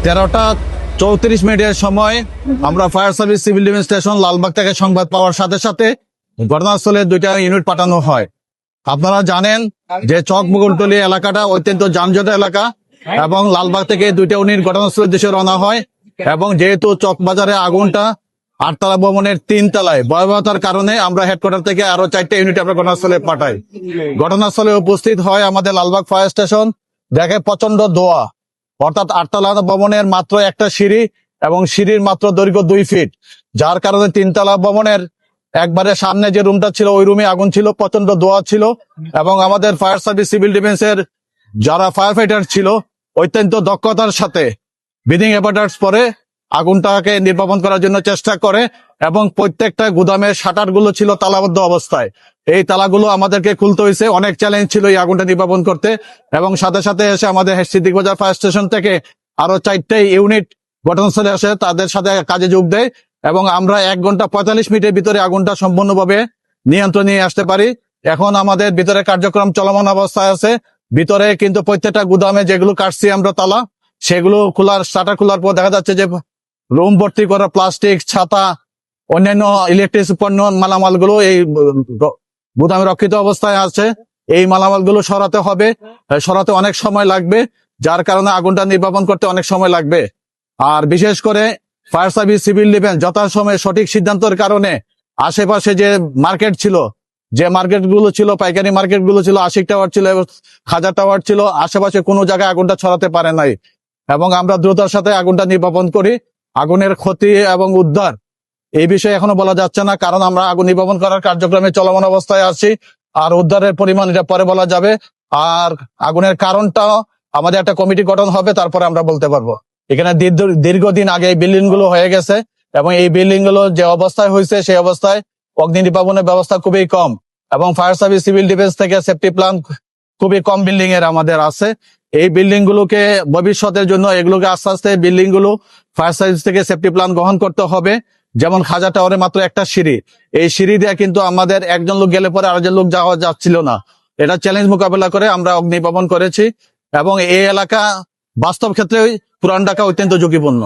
13:34 সময় আমরা fire service civil defence station Lalbagh থেকে সংবাদ পাওয়ার সাথে সাথে ঘটনাস্থলে 2টা ইউনিট পাঠানো হয়। আপনারা জানেন যে চকমুকুটতলী এলাকাটা অত্যন্ত যানজট এলাকা এবং লালবাগ থেকে 2টা ইউনিট ঘটনাস্থলের দিকে রওনা হয় এবং যেহেতু চকবাজারে আগুনটা 8তলা ভবনের 3 তলায় ভয়াবহতার কারণে আমরা হেডকোয়ার্টার থেকে আরো 4টা ইউনিট আমরা ঘটনাস্থলে পাঠাই। ঘটনাস্থলে উপস্থিত হয় আমাদের লালবাগ ফায়ার স্টেশন, দেখে প্রচন্ড ধোঁয়া, অর্থাৎ 8তলা ভবনের মাত্র একটা সিঁড়ি এবং সিঁড়ির মাত্র দৈর্ঘ্য 2 ফিট, যার কারণে 3তলা ভবনের একবারে সামনে যে রুমটা ছিল ওই রুমে আগুন ছিল, প্রচন্ড ধোঁয়া ছিল এবং আমাদের ফায়ার সার্ভিস সিভিল ডিফেন্সের যারা ফায়ার ফাইটার ছিল অত্যন্ত দক্ষতার সাথে ব্রিদিং অ্যাপারেটাস পরে আগুনটাকে নির্বাপন করার জন্য চেষ্টা করে এবং প্রত্যেকটা গুদামের শাটার গুলো ছিল তালাবদ্ধ অবস্থায়। এই তালাগুলো আমাদেরকে খুলতে হয়েছে, অনেক চ্যালেঞ্জ ছিল এই আগুনটা নির্বাপন করতে এবং সাথে সাথে এসে আমাদের সিদ্দিক বাজার ফায়ার স্টেশন থেকে আরো 4টে ইউনিট ঘটনাস্থলে আসে, তাদের সাথে কাজে যোগ দেয় এবং আমরা 1 ঘন্টা 45 মিনিটের ভিতরে আগুনটা সম্পূর্ণভাবে নিয়ন্ত্রণে নিয়ে আসতে পারি। এখন আমাদের ভিতরে কার্যক্রম চলমান অবস্থায় আছে। ভিতরে কিন্তু প্রত্যেকটা গুদামে যেগুলো কাটছি আমরা তালা, সেগুলো শাটার খোলার পর দেখা যাচ্ছে যে রুম ভর্তি করা প্লাস্টিক, ছাতা, অন্যান্য ইলেকট্রিক পণ্য মালামালগুলো এই গুদামে রক্ষিত অবস্থায় আছে। এই মালামালগুলো সরাতে হবে, সরাতে অনেক সময় লাগবে, যার কারণে আগুনটা নির্বাপন করতে অনেক সময় লাগবে। আর বিশেষ করে ফায়ার সার্ভিস সিভিল ডিফেন্স যথাসময়ে সঠিক সিদ্ধান্তের কারণে আশেপাশে যে মার্কেট ছিল, যে মার্কেটগুলো ছিল, পাইকারি মার্কেটগুলো ছিল, আশিক টাওয়ার ছিল, হাজার টাওয়ার ছিল, আশেপাশে কোনো জায়গায় আগুনটা ছড়াতে পারে নাই এবং আমরা দ্রুততার সাথে আগুনটা নির্বাপন করি। আগুনের ক্ষতি এবং উদ্ধার এই বিষয়ে এখনো বলা যাচ্ছে না, কারণ আমরা আগুন নির্বাপন করার কার্যক্রমে চলমান অবস্থায় আছি। আর উদ্ধারের পরিমাণ এটা পরে বলা যাবে। আর আগুনের কারণটা আমাদের একটা কমিটি গঠন হবে, তারপরে আমরা বলতে পারবো। এখানে দীর্ঘদিন আগে এই বিল্ডিং গুলো হয়ে গেছে এবং এই বিল্ডিং গুলো যে অবস্থায় হয়েছে সেই অবস্থায় অগ্নি নির্বাপনের ব্যবস্থা খুবই কম এবং ফায়ার সার্ভিস সিভিল ডিফেন্স থেকে সেফটি প্ল্যান খুবই কম বিল্ডিং এর আমাদের আছে। এই বিল্ডিং গুলোকে ভবিষ্যতের জন্য এগুলোকে আস্তে আস্তে বিল্ডিং গুলো ফায়ার সার্ভিস থেকে সেফটি প্ল্যান গ্রহণ করতে হবে। যেমন হাজার টাওয়ারে মাত্র একটা সিঁড়ি, এই সিঁড়ি দিয়ে কিন্তু আমাদের একজন লোক গেলে পরে আরেকজন লোক যাওয়া যাচ্ছিল না। এটা চ্যালেঞ্জ মোকাবেলা করে আমরা অগ্নি নির্বাপন করেছি এবং এই এলাকা বাস্তব ক্ষেত্রে পুরান ঢাকা অত্যন্ত ঝুঁকিপূর্ণ।